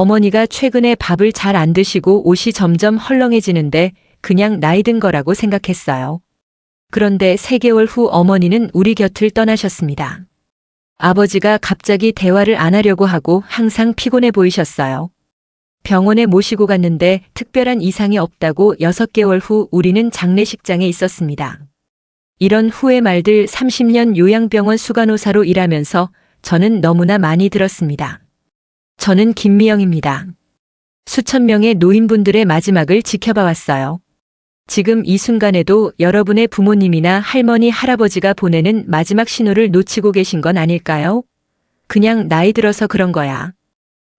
어머니가 최근에 밥을 잘 안 드시고 옷이 점점 헐렁해지는데 그냥 나이 든 거라고 생각했어요. 그런데 3개월 후 어머니는 우리 곁을 떠나셨습니다. 아버지가 갑자기 대화를 안 하려고 하고 항상 피곤해 보이셨어요. 병원에 모시고 갔는데 특별한 이상이 없다고 6개월 후 우리는 장례식장에 있었습니다. 이런 후의 말들 30년 요양병원 수간호사로 일하면서 저는 너무나 많이 들었습니다. 저는 김미영입니다. 수천 명의 노인분들의 마지막을 지켜봐 왔어요. 지금 이 순간에도 여러분의 부모님이나 할머니, 할아버지가 보내는 마지막 신호를 놓치고 계신 건 아닐까요? 그냥 나이 들어서 그런 거야.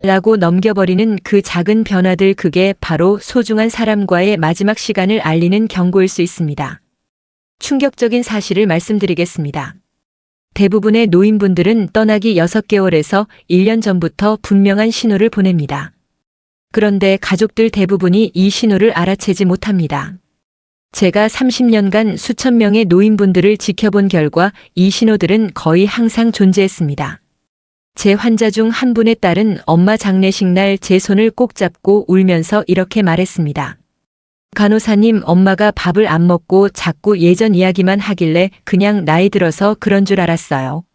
라고 넘겨버리는 그 작은 변화들, 그게 바로 소중한 사람과의 마지막 시간을 알리는 경고일 수 있습니다. 충격적인 사실을 말씀드리겠습니다. 대부분의 노인분들은 떠나기 6개월에서 1년 전부터 분명한 신호를 보냅니다. 그런데 가족들 대부분이 이 신호를 알아채지 못합니다. 제가 30년간 수천 명의 노인분들을 지켜본 결과 이 신호들은 거의 항상 존재했습니다. 제 환자 중 한 분의 딸은 엄마 장례식 날 제 손을 꼭 잡고 울면서 이렇게 말했습니다. 간호사님, 엄마가 밥을 안 먹고 자꾸 예전 이야기만 하길래 그냥 나이 들어서 그런 줄 알았어요.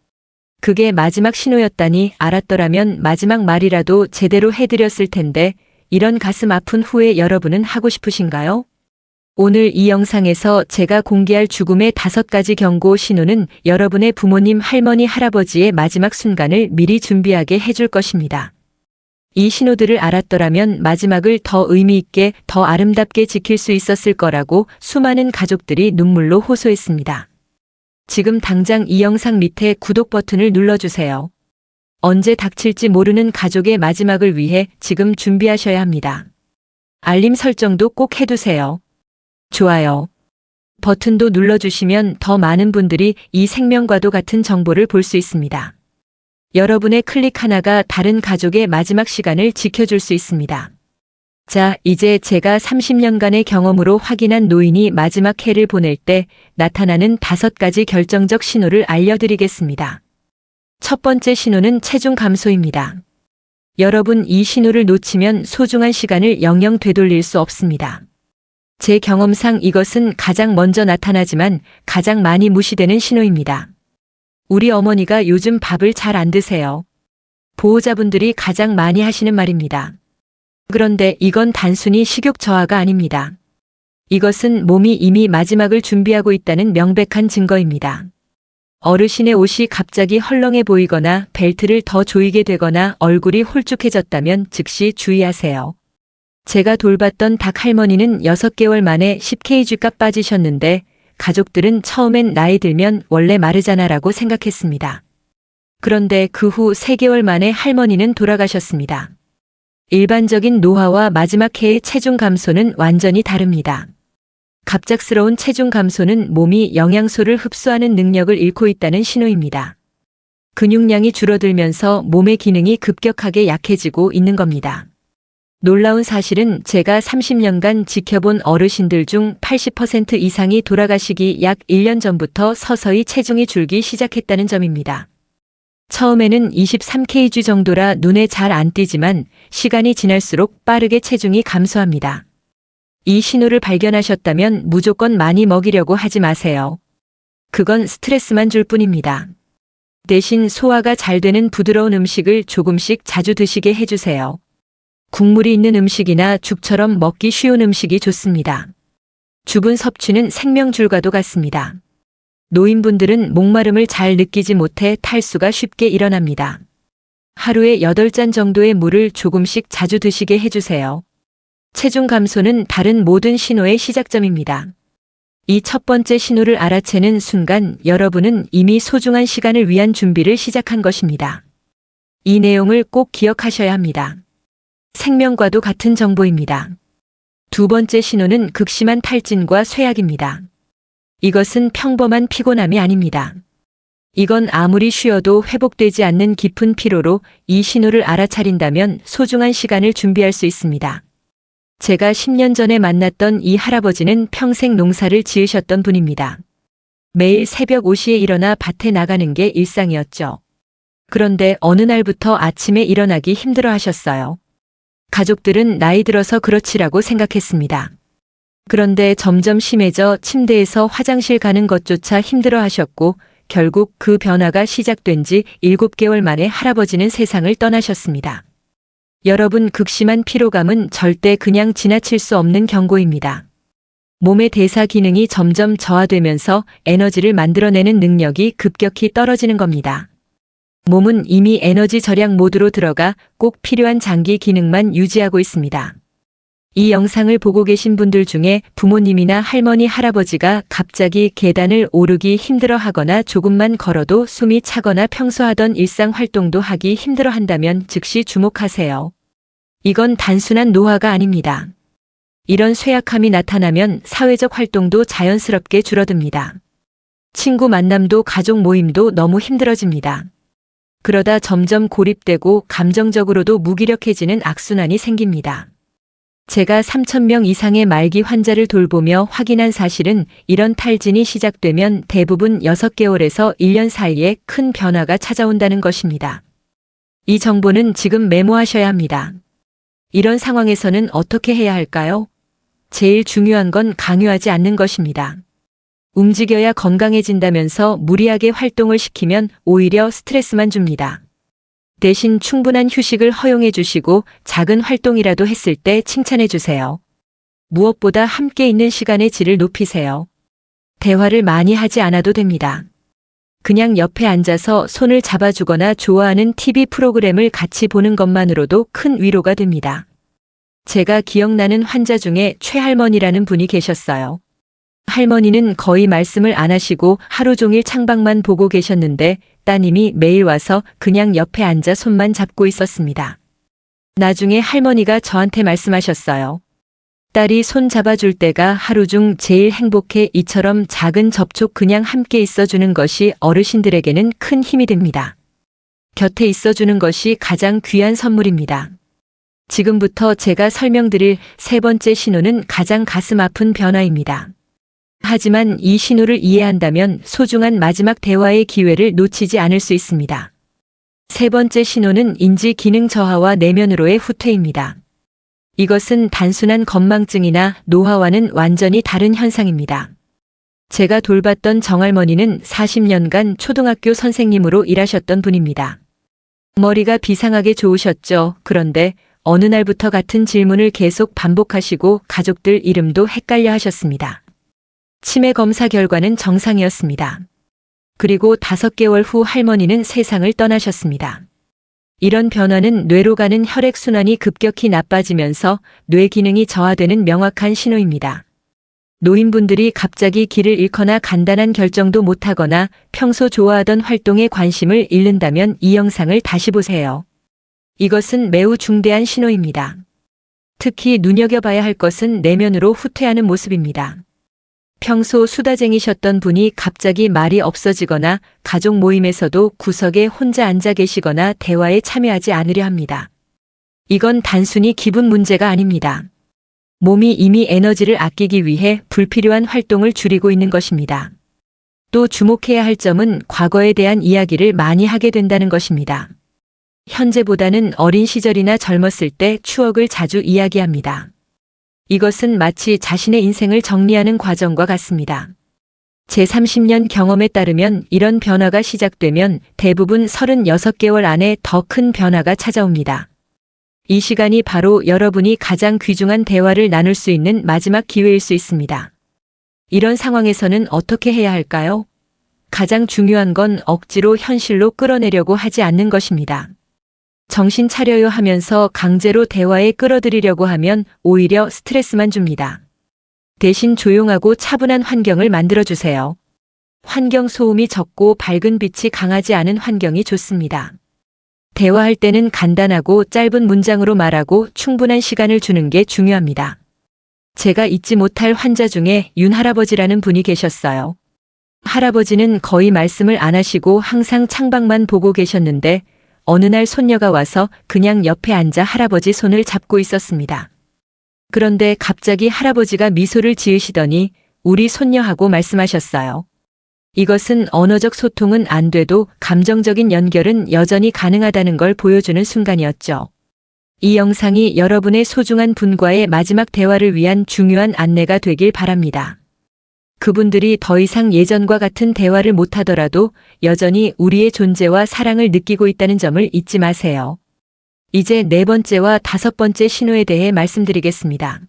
그게 마지막 신호였다니 알았더라면 마지막 말이라도 제대로 해드렸을 텐데, 이런 가슴 아픈 후회 여러분은 하고 싶으신가요? 오늘 이 영상에서 제가 공개할 죽음의 5가지 경고 신호는 여러분의 부모님, 할머니, 할아버지의 마지막 순간을 미리 준비하게 해줄 것입니다. 이 신호들을 알았더라면 마지막을 더 의미 있게, 더 아름답게 지킬 수 있었을 거라고 수많은 가족들이 눈물로 호소했습니다. 지금 당장 이 영상 밑에 구독 버튼을 눌러주세요. 언제 닥칠지 모르는 가족의 마지막을 위해 지금 준비하셔야 합니다. 알림 설정도 꼭 해두세요. 좋아요 버튼도 눌러주시면 더 많은 분들이 이 생명과도 같은 정보를 볼 수 있습니다. 여러분의 클릭 하나가 다른 가족의 마지막 시간을 지켜줄 수 있습니다. 자, 이제 제가 30년간의 경험으로 확인한 노인이 마지막 해를 보낼 때 나타나는 5가지 결정적 신호를 알려드리겠습니다. 첫 번째 신호는 체중 감소입니다. 여러분, 이 신호를 놓치면 소중한 시간을 영영 되돌릴 수 없습니다. 제 경험상 이것은 가장 먼저 나타나지만 가장 많이 무시되는 신호입니다. 우리 어머니가 요즘 밥을 잘 안 드세요. 보호자분들이 가장 많이 하시는 말입니다. 그런데 이건 단순히 식욕 저하가 아닙니다. 이것은 몸이 이미 마지막을 준비하고 있다는 명백한 증거입니다. 어르신의 옷이 갑자기 헐렁해 보이거나 벨트를 더 조이게 되거나 얼굴이 홀쭉해졌다면 즉시 주의하세요. 제가 돌봤던 닭 할머니는 6개월 만에 10kg가 빠지셨는데 가족들은 처음엔 나이 들면 원래 마르잖아라고 생각했습니다. 그런데 그 후 3개월 만에 할머니는 돌아가셨습니다. 일반적인 노화와 마지막 해의 체중 감소는 완전히 다릅니다. 갑작스러운 체중 감소는 몸이 영양소를 흡수하는 능력을 잃고 있다는 신호입니다. 근육량이 줄어들면서 몸의 기능이 급격하게 약해지고 있는 겁니다. 놀라운 사실은 제가 30년간 지켜본 어르신들 중 80% 이상이 돌아가시기 약 1년 전부터 서서히 체중이 줄기 시작했다는 점입니다. 처음에는 23kg 정도라 눈에 잘 안 띄지만 시간이 지날수록 빠르게 체중이 감소합니다. 이 신호를 발견하셨다면 무조건 많이 먹이려고 하지 마세요. 그건 스트레스만 줄 뿐입니다. 대신 소화가 잘 되는 부드러운 음식을 조금씩 자주 드시게 해주세요. 국물이 있는 음식이나 죽처럼 먹기 쉬운 음식이 좋습니다. 죽은 섭취는 생명줄과도 같습니다. 노인분들은 목마름을 잘 느끼지 못해 탈수가 쉽게 일어납니다. 하루에 8잔 정도의 물을 조금씩 자주 드시게 해주세요. 체중 감소는 다른 모든 신호의 시작점입니다. 이 첫 번째 신호를 알아채는 순간 여러분은 이미 소중한 시간을 위한 준비를 시작한 것입니다. 이 내용을 꼭 기억하셔야 합니다. 생명과도 같은 정보입니다. 두 번째 신호는 극심한 탈진과 쇠약입니다. 이것은 평범한 피곤함이 아닙니다. 이건 아무리 쉬어도 회복되지 않는 깊은 피로로 이 신호를 알아차린다면 소중한 시간을 준비할 수 있습니다. 제가 10년 전에 만났던 이 할아버지는 평생 농사를 지으셨던 분입니다. 매일 새벽 5시에 일어나 밭에 나가는 게 일상이었죠. 그런데 어느 날부터 아침에 일어나기 힘들어 하셨어요. 가족들은 나이 들어서 그렇지라고 생각했습니다. 그런데 점점 심해져 침대에서 화장실 가는 것조차 힘들어 하셨고 결국 그 변화가 시작된 지 7개월 만에 할아버지는 세상을 떠나셨습니다. 여러분, 극심한 피로감은 절대 그냥 지나칠 수 없는 경고입니다. 몸의 대사 기능이 점점 저하되면서 에너지를 만들어내는 능력이 급격히 떨어지는 겁니다. 몸은 이미 에너지 절약 모드로 들어가 꼭 필요한 장기 기능만 유지하고 있습니다. 이 영상을 보고 계신 분들 중에 부모님이나 할머니, 할아버지가 갑자기 계단을 오르기 힘들어 하거나 조금만 걸어도 숨이 차거나 평소 하던 일상 활동도 하기 힘들어 한다면 즉시 주목하세요. 이건 단순한 노화가 아닙니다. 이런 쇠약함이 나타나면 사회적 활동도 자연스럽게 줄어듭니다. 친구 만남도 가족 모임도 너무 힘들어집니다. 그러다 점점 고립되고 감정적으로도 무기력해지는 악순환이 생깁니다. 제가 3,000명 이상의 말기 환자를 돌보며 확인한 사실은 이런 탈진이 시작되면 대부분 6개월에서 1년 사이에 큰 변화가 찾아온다는 것입니다. 이 정보는 지금 메모하셔야 합니다. 이런 상황에서는 어떻게 해야 할까요? 제일 중요한 건 강요하지 않는 것입니다. 움직여야 건강해진다면서 무리하게 활동을 시키면 오히려 스트레스만 줍니다. 대신 충분한 휴식을 허용해 주시고 작은 활동이라도 했을 때 칭찬해 주세요. 무엇보다 함께 있는 시간의 질을 높이세요. 대화를 많이 하지 않아도 됩니다. 그냥 옆에 앉아서 손을 잡아주거나 좋아하는 TV 프로그램을 같이 보는 것만으로도 큰 위로가 됩니다. 제가 기억나는 환자 중에 최할머니라는 분이 계셨어요. 할머니는 거의 말씀을 안 하시고 하루 종일 창밖만 보고 계셨는데 따님이 매일 와서 그냥 옆에 앉아 손만 잡고 있었습니다. 나중에 할머니가 저한테 말씀하셨어요. 딸이 손 잡아줄 때가 하루 중 제일 행복해. 이처럼 작은 접촉, 그냥 함께 있어주는 것이 어르신들에게는 큰 힘이 됩니다. 곁에 있어주는 것이 가장 귀한 선물입니다. 지금부터 제가 설명드릴 세 번째 신호는 가장 가슴 아픈 변화입니다. 하지만 이 신호를 이해한다면 소중한 마지막 대화의 기회를 놓치지 않을 수 있습니다. 세 번째 신호는 인지 기능 저하와 내면으로의 후퇴입니다. 이것은 단순한 건망증이나 노화와는 완전히 다른 현상입니다. 제가 돌봤던 정할머니는 40년간 초등학교 선생님으로 일하셨던 분입니다. 머리가 비상하게 좋으셨죠. 그런데 어느 날부터 같은 질문을 계속 반복하시고 가족들 이름도 헷갈려 하셨습니다. 치매 검사 결과는 정상이었습니다. 그리고 5개월 후 할머니는 세상을 떠나셨습니다. 이런 변화는 뇌로 가는 혈액순환이 급격히 나빠지면서 뇌 기능이 저하되는 명확한 신호입니다. 노인분들이 갑자기 길을 잃거나 간단한 결정도 못하거나 평소 좋아하던 활동에 관심을 잃는다면 이 영상을 다시 보세요. 이것은 매우 중대한 신호입니다. 특히 눈여겨봐야 할 것은 내면으로 후퇴하는 모습입니다. 평소 수다쟁이셨던 분이 갑자기 말이 없어지거나 가족 모임에서도 구석에 혼자 앉아 계시거나 대화에 참여하지 않으려 합니다. 이건 단순히 기분 문제가 아닙니다. 몸이 이미 에너지를 아끼기 위해 불필요한 활동을 줄이고 있는 것입니다. 또 주목해야 할 점은 과거에 대한 이야기를 많이 하게 된다는 것입니다. 현재보다는 어린 시절이나 젊었을 때 추억을 자주 이야기합니다. 이것은 마치 자신의 인생을 정리하는 과정과 같습니다. 제 30년 경험에 따르면 이런 변화가 시작되면 대부분 36개월 안에 더 큰 변화가 찾아옵니다. 이 시간이 바로 여러분이 가장 귀중한 대화를 나눌 수 있는 마지막 기회일 수 있습니다. 이런 상황에서는 어떻게 해야 할까요? 가장 중요한 건 억지로 현실로 끌어내려고 하지 않는 것입니다. 정신 차려요 하면서 강제로 대화에 끌어들이려고 하면 오히려 스트레스만 줍니다. 대신 조용하고 차분한 환경을 만들어주세요. 환경 소음이 적고 밝은 빛이 강하지 않은 환경이 좋습니다. 대화할 때는 간단하고 짧은 문장으로 말하고 충분한 시간을 주는 게 중요합니다. 제가 잊지 못할 환자 중에 윤 할아버지라는 분이 계셨어요. 할아버지는 거의 말씀을 안 하시고 항상 창밖만 보고 계셨는데 어느 날 손녀가 와서 그냥 옆에 앉아 할아버지 손을 잡고 있었습니다. 그런데 갑자기 할아버지가 미소를 지으시더니 우리 손녀하고 말씀하셨어요. 이것은 언어적 소통은 안 돼도 감정적인 연결은 여전히 가능하다는 걸 보여주는 순간이었죠. 이 영상이 여러분의 소중한 분과의 마지막 대화를 위한 중요한 안내가 되길 바랍니다. 그분들이 더 이상 예전과 같은 대화를 못하더라도 여전히 우리의 존재와 사랑을 느끼고 있다는 점을 잊지 마세요. 이제 네 번째와 다섯 번째 신호에 대해 말씀드리겠습니다.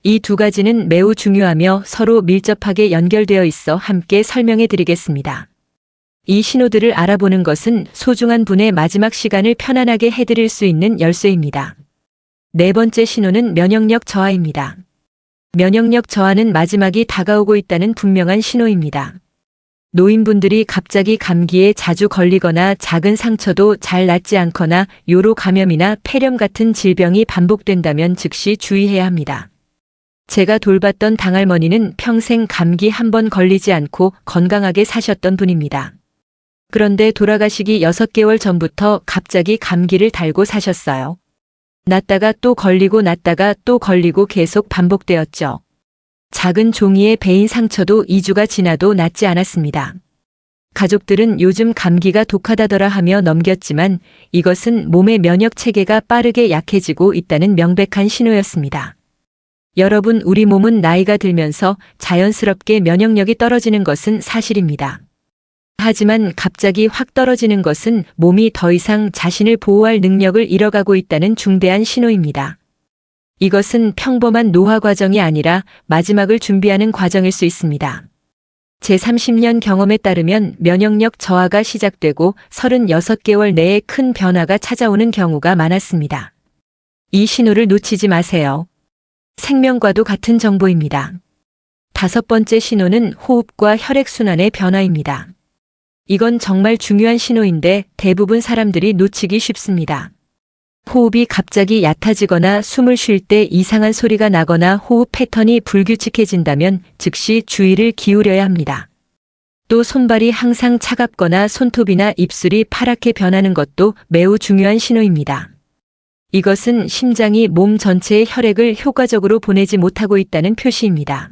이 두 가지는 매우 중요하며 서로 밀접하게 연결되어 있어 함께 설명해 드리겠습니다. 이 신호들을 알아보는 것은 소중한 분의 마지막 시간을 편안하게 해드릴 수 있는 열쇠입니다. 네 번째 신호는 면역력 저하입니다. 면역력 저하는 마지막이 다가오고 있다는 분명한 신호입니다. 노인분들이 갑자기 감기에 자주 걸리거나 작은 상처도 잘 낫지 않거나 요로 감염이나 폐렴 같은 질병이 반복된다면 즉시 주의해야 합니다. 제가 돌봤던 당할머니는 평생 감기 한 번 걸리지 않고 건강하게 사셨던 분입니다. 그런데 돌아가시기 6개월 전부터 갑자기 감기를 달고 사셨어요. 낫다가 또 걸리고 낫다가 또 걸리고 계속 반복되었죠. 작은 종이에 베인 상처도 2주가 지나도 낫지 않았습니다. 가족들은 요즘 감기가 독하다더라 하며 넘겼지만 이것은 몸의 면역 체계가 빠르게 약해지고 있다는 명백한 신호였습니다. 여러분, 우리 몸은 나이가 들면서 자연스럽게 면역력이 떨어지는 것은 사실입니다. 하지만 갑자기 확 떨어지는 것은 몸이 더 이상 자신을 보호할 능력을 잃어가고 있다는 중대한 신호입니다. 이것은 평범한 노화 과정이 아니라 마지막을 준비하는 과정일 수 있습니다. 제 30년 경험에 따르면 면역력 저하가 시작되고 36개월 내에 큰 변화가 찾아오는 경우가 많았습니다. 이 신호를 놓치지 마세요. 생명과도 같은 정보입니다. 다섯 번째 신호는 호흡과 혈액순환의 변화입니다. 이건 정말 중요한 신호인데 대부분 사람들이 놓치기 쉽습니다. 호흡이 갑자기 얕아지거나 숨을 쉴 때 이상한 소리가 나거나 호흡 패턴이 불규칙해진다면 즉시 주의를 기울여야 합니다. 또 손발이 항상 차갑거나 손톱이나 입술이 파랗게 변하는 것도 매우 중요한 신호입니다. 이것은 심장이 몸 전체의 혈액을 효과적으로 보내지 못하고 있다는 표시입니다.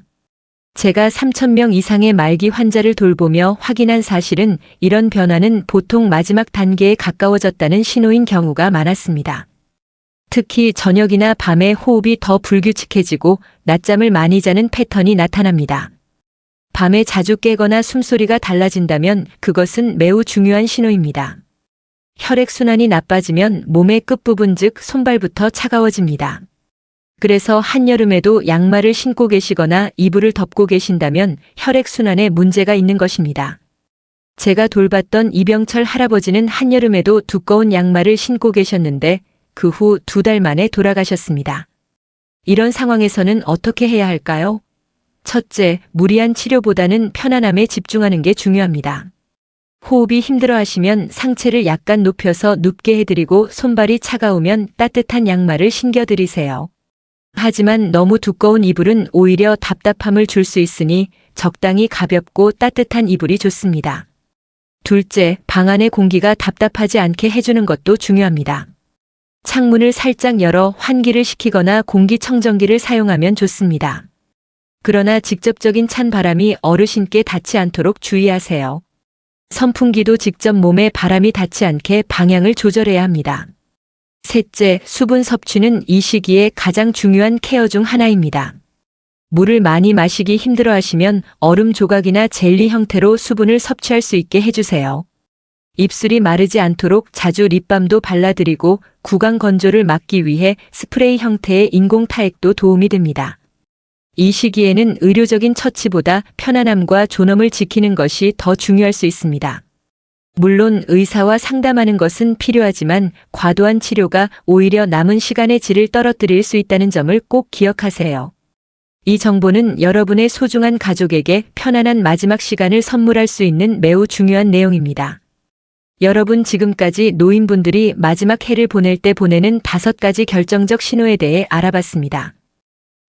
제가 3,000명 이상의 말기 환자를 돌보며 확인한 사실은 이런 변화는 보통 마지막 단계에 가까워졌다는 신호인 경우가 많았습니다. 특히 저녁이나 밤에 호흡이 더 불규칙해지고 낮잠을 많이 자는 패턴이 나타납니다. 밤에 자주 깨거나 숨소리가 달라진다면 그것은 매우 중요한 신호입니다. 혈액순환이 나빠지면 몸의 끝부분 즉 손발부터 차가워집니다. 그래서 한여름에도 양말을 신고 계시거나 이불을 덮고 계신다면 혈액순환에 문제가 있는 것입니다. 제가 돌봤던 이병철 할아버지는 한여름에도 두꺼운 양말을 신고 계셨는데 그 후 2달 만에 돌아가셨습니다. 이런 상황에서는 어떻게 해야 할까요? 첫째, 무리한 치료보다는 편안함에 집중하는 게 중요합니다. 호흡이 힘들어하시면 상체를 약간 높여서 눕게 해드리고 손발이 차가우면 따뜻한 양말을 신겨드리세요. 하지만 너무 두꺼운 이불은 오히려 답답함을 줄 수 있으니 적당히 가볍고 따뜻한 이불이 좋습니다. 둘째, 방 안의 공기가 답답하지 않게 해주는 것도 중요합니다. 창문을 살짝 열어 환기를 시키거나 공기청정기를 사용하면 좋습니다. 그러나 직접적인 찬 바람이 어르신께 닿지 않도록 주의하세요. 선풍기도 직접 몸에 바람이 닿지 않게 방향을 조절해야 합니다. 셋째, 수분 섭취는 이 시기에 가장 중요한 케어 중 하나입니다. 물을 많이 마시기 힘들어하시면 얼음 조각이나 젤리 형태로 수분을 섭취할 수 있게 해주세요. 입술이 마르지 않도록 자주 립밤도 발라드리고 구강 건조를 막기 위해 스프레이 형태의 인공 타액도 도움이 됩니다. 이 시기에는 의료적인 처치보다 편안함과 존엄을 지키는 것이 더 중요할 수 있습니다. 물론 의사와 상담하는 것은 필요하지만 과도한 치료가 오히려 남은 시간의 질을 떨어뜨릴 수 있다는 점을 꼭 기억하세요. 이 정보는 여러분의 소중한 가족에게 편안한 마지막 시간을 선물할 수 있는 매우 중요한 내용입니다. 여러분, 지금까지 노인분들이 마지막 해를 보낼 때 보내는 5가지 결정적 신호에 대해 알아봤습니다.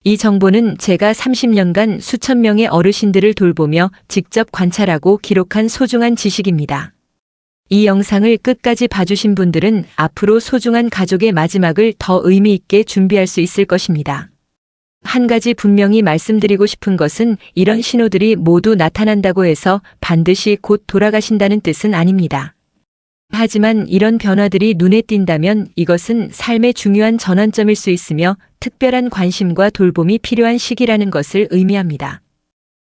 이 정보는 제가 30년간 수천 명의 어르신들을 돌보며 직접 관찰하고 기록한 소중한 지식입니다. 이 영상을 끝까지 봐주신 분들은 앞으로 소중한 가족의 마지막을 더 의미 있게 준비할 수 있을 것입니다. 한 가지 분명히 말씀드리고 싶은 것은 이런 신호들이 모두 나타난다고 해서 반드시 곧 돌아가신다는 뜻은 아닙니다. 하지만 이런 변화들이 눈에 띈다면 이것은 삶의 중요한 전환점일 수 있으며 특별한 관심과 돌봄이 필요한 시기라는 것을 의미합니다.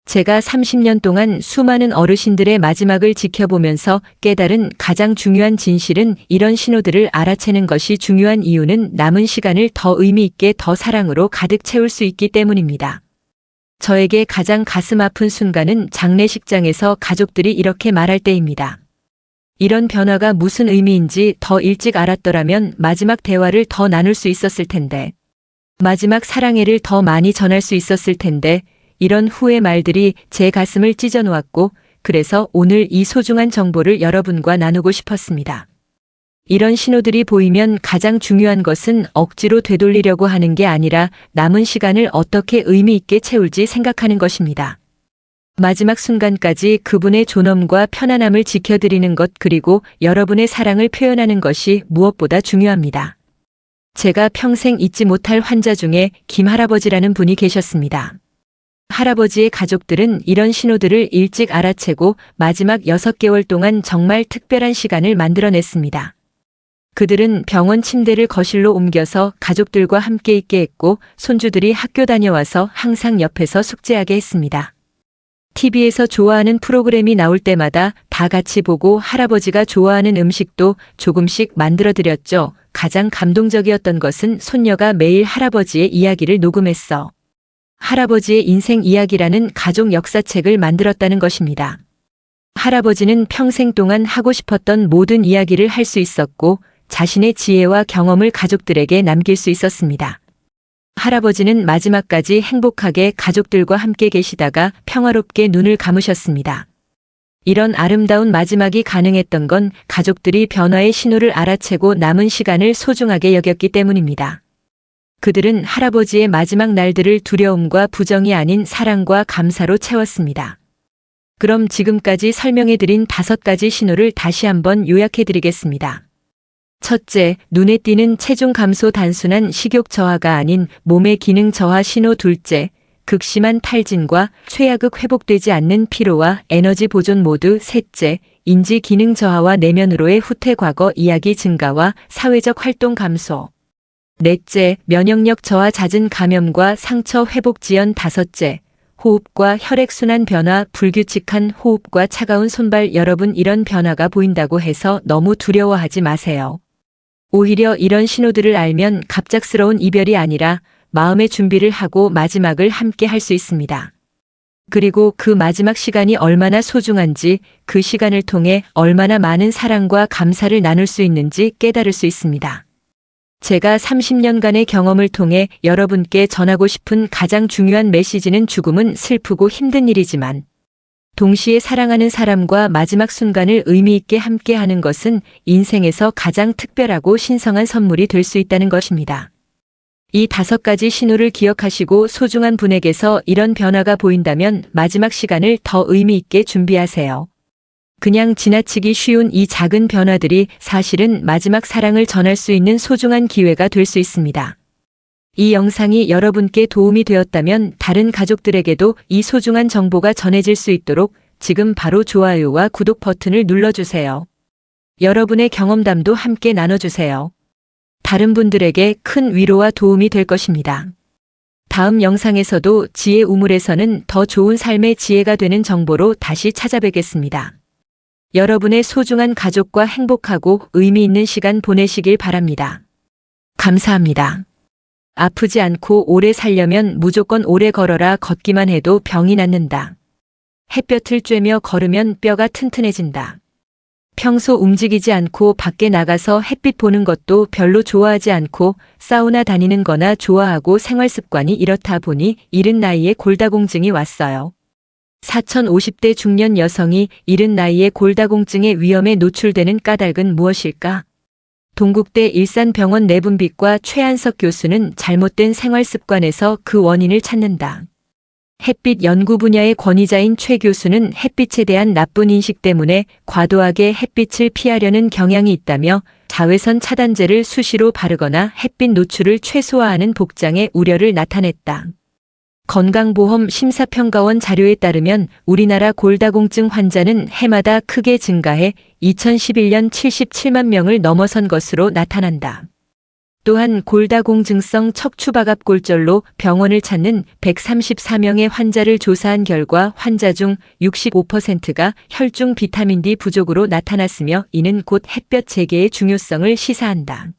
제가 30년 동안 수많은 어르신들의 마지막을 지켜보면서 깨달은 가장 중요한 진실은 이런 신호들을 알아채는 것이 중요한 이유는 남은 시간을 더 의미 있게 더 사랑으로 가득 채울 수 있기 때문입니다. 저에게 가장 가슴 아픈 순간은 장례식장에서 가족들이 이렇게 말할 때입니다. 이런 변화가 무슨 의미인지 더 일찍 알았더라면 마지막 대화를 더 나눌 수 있었을 텐데, 마지막 사랑해를 더 많이 전할 수 있었을 텐데, 이런 후의 말들이 제 가슴을 찢어 놓았고, 그래서 오늘 이 소중한 정보를 여러분과 나누고 싶었습니다. 이런 신호들이 보이면 가장 중요한 것은 억지로 되돌리려고 하는 게 아니라 남은 시간을 어떻게 의미 있게 채울지 생각하는 것입니다. 마지막 순간까지 그분의 존엄과 편안함을 지켜드리는 것 그리고 여러분의 사랑을 표현하는 것이 무엇보다 중요합니다. 제가 평생 잊지 못할 환자 중에 김 할아버지라는 분이 계셨습니다. 할아버지의 가족들은 이런 신호들을 일찍 알아채고 마지막 6개월 동안 정말 특별한 시간을 만들어냈습니다. 그들은 병원 침대를 거실로 옮겨서 가족들과 함께 있게 했고 손주들이 학교 다녀와서 항상 옆에서 숙제하게 했습니다. TV에서 좋아하는 프로그램이 나올 때마다 다 같이 보고 할아버지가 좋아하는 음식도 조금씩 만들어드렸죠. 가장 감동적이었던 것은 손녀가 매일 할아버지의 이야기를 녹음했어. 할아버지의 인생 이야기라는 가족 역사책을 만들었다는 것입니다. 할아버지는 평생 동안 하고 싶었던 모든 이야기를 할 수 있었고 자신의 지혜와 경험을 가족들에게 남길 수 있었습니다. 할아버지는 마지막까지 행복하게 가족들과 함께 계시다가 평화롭게 눈을 감으셨습니다. 이런 아름다운 마지막이 가능했던 건 가족들이 변화의 신호를 알아채고 남은 시간을 소중하게 여겼기 때문입니다. 그들은 할아버지의 마지막 날들을 두려움과 부정이 아닌 사랑과 감사로 채웠습니다. 그럼 지금까지 설명해드린 5가지 신호를 다시 한번 요약해드리겠습니다. 첫째, 눈에 띄는 체중 감소 단순한 식욕 저하가 아닌 몸의 기능 저하 신호. 둘째, 극심한 탈진과 최하극 회복되지 않는 피로와 에너지 보존 모드. 셋째, 인지 기능 저하와 내면으로의 후퇴 과거 이야기 증가와 사회적 활동 감소. 넷째, 면역력 저하 잦은 감염과 상처 회복 지연. 다섯째, 호흡과 혈액순환 변화 불규칙한 호흡과 차가운 손발. 여러분 이런 변화가 보인다고 해서 너무 두려워하지 마세요. 오히려 이런 신호들을 알면 갑작스러운 이별이 아니라 마음의 준비를 하고 마지막을 함께 할 수 있습니다. 그리고 그 마지막 시간이 얼마나 소중한지 그 시간을 통해 얼마나 많은 사랑과 감사를 나눌 수 있는지 깨달을 수 있습니다. 제가 30년간의 경험을 통해 여러분께 전하고 싶은 가장 중요한 메시지는 죽음은 슬프고 힘든 일이지만 동시에 사랑하는 사람과 마지막 순간을 의미 있게 함께하는 것은 인생에서 가장 특별하고 신성한 선물이 될 수 있다는 것입니다. 이 5가지 신호를 기억하시고 소중한 분에게서 이런 변화가 보인다면 마지막 시간을 더 의미 있게 준비하세요. 그냥 지나치기 쉬운 이 작은 변화들이 사실은 마지막 사랑을 전할 수 있는 소중한 기회가 될 수 있습니다. 이 영상이 여러분께 도움이 되었다면 다른 가족들에게도 이 소중한 정보가 전해질 수 있도록 지금 바로 좋아요와 구독 버튼을 눌러주세요. 여러분의 경험담도 함께 나눠주세요. 다른 분들에게 큰 위로와 도움이 될 것입니다. 다음 영상에서도 지혜 우물에서는 더 좋은 삶의 지혜가 되는 정보로 다시 찾아뵙겠습니다. 여러분의 소중한 가족과 행복하고 의미 있는 시간 보내시길 바랍니다. 감사합니다. 아프지 않고 오래 살려면 무조건 오래 걸어라. 걷기만 해도 병이 낫는다. 햇볕을 쬐며 걸으면 뼈가 튼튼해진다. 평소 움직이지 않고 밖에 나가서 햇빛 보는 것도 별로 좋아하지 않고 사우나 다니는 거나 좋아하고 생활 습관이 이렇다 보니 이른 나이에 골다공증이 왔어요. 4050대 중년 여성이 이른 나이에 골다공증의 위험에 노출되는 까닭은 무엇일까? 동국대 일산병원 내분비과 최한석 교수는 잘못된 생활 습관에서 그 원인을 찾는다. 햇빛 연구 분야의 권위자인 최 교수는 햇빛에 대한 나쁜 인식 때문에 과도하게 햇빛을 피하려는 경향이 있다며 자외선 차단제를 수시로 바르거나 햇빛 노출을 최소화하는 복장의 우려를 나타냈다. 건강보험 심사평가원 자료에 따르면 우리나라 골다공증 환자는 해마다 크게 증가해 2011년 77만 명을 넘어선 것으로 나타난다. 또한 골다공증성 척추박압골절로 병원을 찾는 134명의 환자를 조사한 결과 환자 중 65%가 혈중 비타민 D 부족으로 나타났으며 이는 곧 햇볕 재개의 중요성을 시사한다.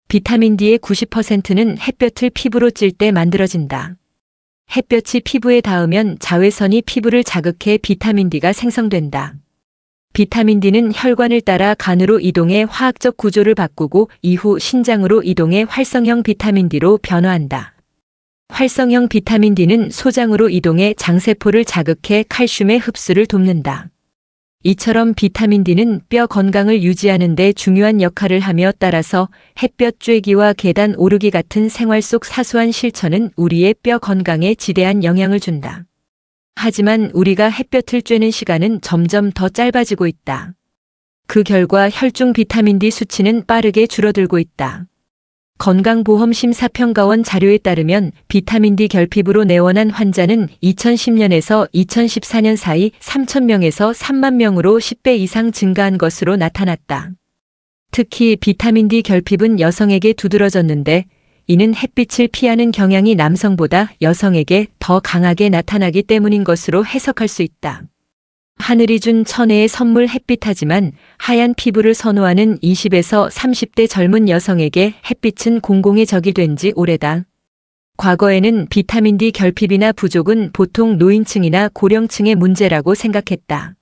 비타민 D의 90%는 햇볕을 피부로 찔 때 만들어진다. 햇볕이 피부에 닿으면 자외선이 피부를 자극해 비타민 D가 생성된다. 비타민 D는 혈관을 따라 간으로 이동해 화학적 구조를 바꾸고 이후 신장으로 이동해 활성형 비타민 D로 변화한다. 활성형 비타민 D는 소장으로 이동해 장세포를 자극해 칼슘의 흡수를 돕는다. 이처럼 비타민 D는 뼈 건강을 유지하는 데 중요한 역할을 하며 따라서 햇볕 쬐기와 계단 오르기 같은 생활 속 사소한 실천은 우리의 뼈 건강에 지대한 영향을 준다. 하지만 우리가 햇볕을 쬐는 시간은 점점 더 짧아지고 있다. 그 결과 혈중 비타민 D 수치는 빠르게 줄어들고 있다. 건강보험심사평가원 자료에 따르면 비타민 D 결핍으로 내원한 환자는 2010년에서 2014년 사이 3,000명에서 3만 명으로 10배 이상 증가한 것으로 나타났다. 특히 비타민 D 결핍은 여성에게 두드러졌는데 이는 햇빛을 피하는 경향이 남성보다 여성에게 더 강하게 나타나기 때문인 것으로 해석할 수 있다. 하늘이 준 천혜의 선물 햇빛하지만 하얀 피부를 선호하는 20에서 30대 젊은 여성에게 햇빛은 공공의 적이 된 지 오래다. 과거에는 비타민 D 결핍이나 부족은 보통 노인층이나 고령층의 문제라고 생각했다.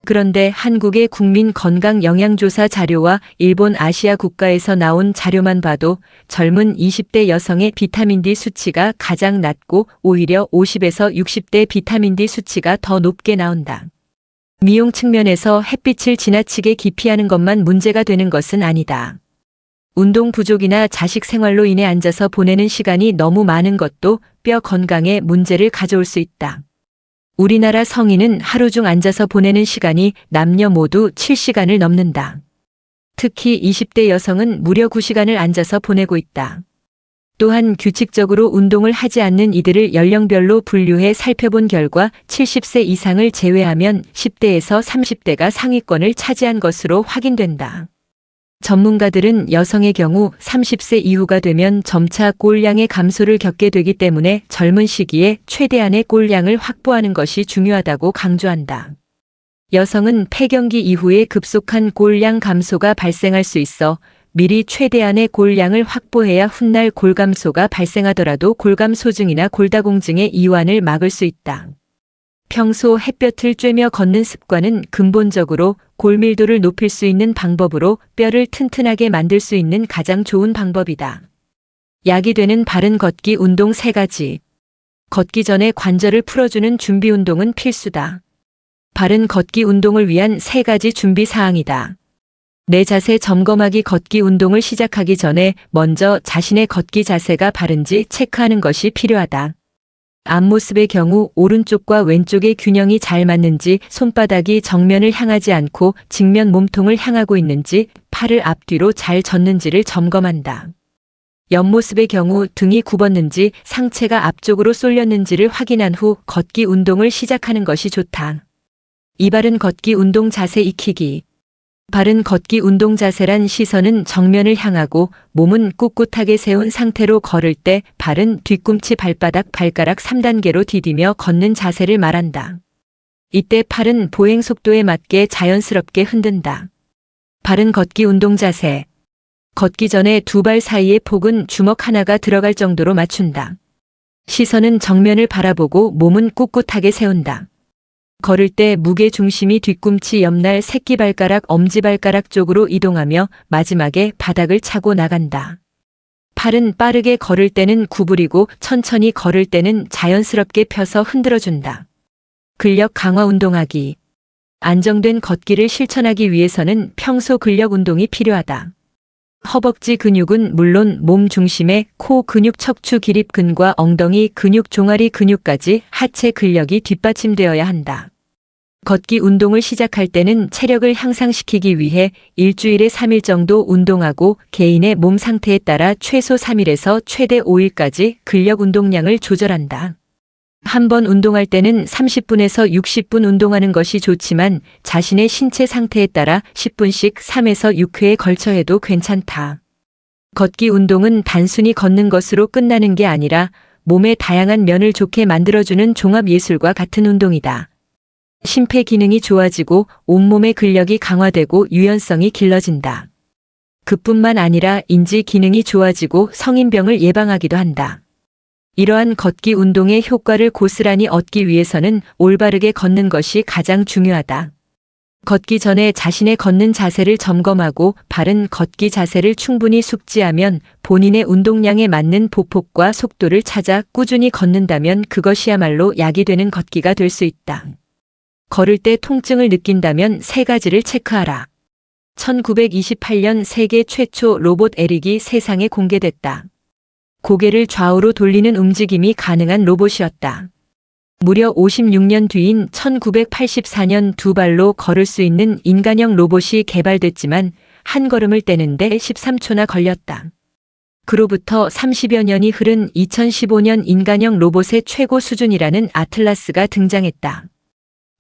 그런데 한국의 국민건강영양조사 자료와 일본 아시아 국가에서 나온 자료만 봐도 젊은 20대 여성의 비타민 D 수치가 가장 낮고 오히려 50에서 60대 비타민 D 수치가 더 높게 나온다. 미용 측면에서 햇빛을 지나치게 기피하는 것만 문제가 되는 것은 아니다. 운동 부족이나 자식 생활로 인해 앉아서 보내는 시간이 너무 많은 것도 뼈 건강에 문제를 가져올 수 있다. 우리나라 성인은 하루 중 앉아서 보내는 시간이 남녀 모두 7시간을 넘는다. 특히 20대 여성은 무려 9시간을 앉아서 보내고 있다. 또한 규칙적으로 운동을 하지 않는 이들을 연령별로 분류해 살펴본 결과 70세 이상을 제외하면 10대에서 30대가 상위권을 차지한 것으로 확인된다. 전문가들은 여성의 경우 30세 이후가 되면 점차 꼴량의 감소를 겪게 되기 때문에 젊은 시기에 최대한의 꼴량을 확보하는 것이 중요하다고 강조한다. 여성은 폐경기 이후에 급속한 꼴량 감소가 발생할 수 있어 미리 최대한의 꼴량을 확보해야 훗날 골감소가 발생하더라도 골감소증이나 골다공증의 이완을 막을 수 있다. 평소 햇볕을 쬐며 걷는 습관은 근본적으로 골밀도를 높일 수 있는 방법으로 뼈를 튼튼하게 만들 수 있는 가장 좋은 방법이다. 약이 되는 바른 걷기 운동 3가지. 걷기 전에 관절을 풀어주는 준비 운동은 필수다. 바른 걷기 운동을 위한 3가지 준비 사항이다. 내 자세 점검하기 걷기 운동을 시작하기 전에 먼저 자신의 걷기 자세가 바른지 체크하는 것이 필요하다. 앞모습의 경우 오른쪽과 왼쪽의 균형이 잘 맞는지, 손바닥이 정면을 향하지 않고 직면 몸통을 향하고 있는지, 팔을 앞뒤로 잘 젓는지를 점검한다. 옆모습의 경우 등이 굽었는지, 상체가 앞쪽으로 쏠렸는지를 확인한 후 걷기 운동을 시작하는 것이 좋다. 이바른 걷기 운동 자세 익히기. 바른 걷기 운동 자세란 시선은 정면을 향하고 몸은 꿋꿋하게 세운 상태로 걸을 때 발은 뒤꿈치 발바닥 발가락 3단계로 디디며 걷는 자세를 말한다. 이때 팔은 보행 속도에 맞게 자연스럽게 흔든다. 바른 걷기 운동 자세. 걷기 전에 두 발 사이의 폭은 주먹 하나가 들어갈 정도로 맞춘다. 시선은 정면을 바라보고 몸은 꿋꿋하게 세운다. 걸을 때 무게 중심이 뒤꿈치 옆날 새끼발가락 엄지발가락 쪽으로 이동하며 마지막에 바닥을 차고 나간다. 팔은 빠르게 걸을 때는 구부리고 천천히 걸을 때는 자연스럽게 펴서 흔들어준다. 근력 강화 운동하기. 안정된 걷기를 실천하기 위해서는 평소 근력 운동이 필요하다. 허벅지 근육은 물론 몸 중심의 코 근육, 척추 기립근과 엉덩이 근육, 종아리 근육까지 하체 근력이 뒷받침되어야 한다. 걷기 운동을 시작할 때는 체력을 향상시키기 위해 일주일에 3일 정도 운동하고 개인의 몸 상태에 따라 최소 3일에서 최대 5일까지 근력 운동량을 조절한다. 한 번 운동할 때는 30분에서 60분 운동하는 것이 좋지만 자신의 신체 상태에 따라 10분씩 3에서 6회에 걸쳐 해도 괜찮다. 걷기 운동은 단순히 걷는 것으로 끝나는 게 아니라 몸의 다양한 면을 좋게 만들어주는 종합예술과 같은 운동이다. 심폐 기능이 좋아지고 온몸의 근력이 강화되고 유연성이 길러진다. 그뿐만 아니라 인지 기능이 좋아지고 성인병을 예방하기도 한다. 이러한 걷기 운동의 효과를 고스란히 얻기 위해서는 올바르게 걷는 것이 가장 중요하다. 걷기 전에 자신의 걷는 자세를 점검하고 바른 걷기 자세를 충분히 숙지하면 본인의 운동량에 맞는 보폭과 속도를 찾아 꾸준히 걷는다면 그것이야말로 약이 되는 걷기가 될 수 있다. 걸을 때 통증을 느낀다면 세 가지를 체크하라. 1928년 세계 최초 로봇 에릭이 세상에 공개됐다. 고개를 좌우로 돌리는 움직임이 가능한 로봇이었다. 무려 56년 뒤인 1984년 두 발로 걸을 수 있는 인간형 로봇이 개발됐지만 한 걸음을 떼는데 13초나 걸렸다. 그로부터 30여 년이 흐른 2015년 인간형 로봇의 최고 수준이라는 아틀라스가 등장했다.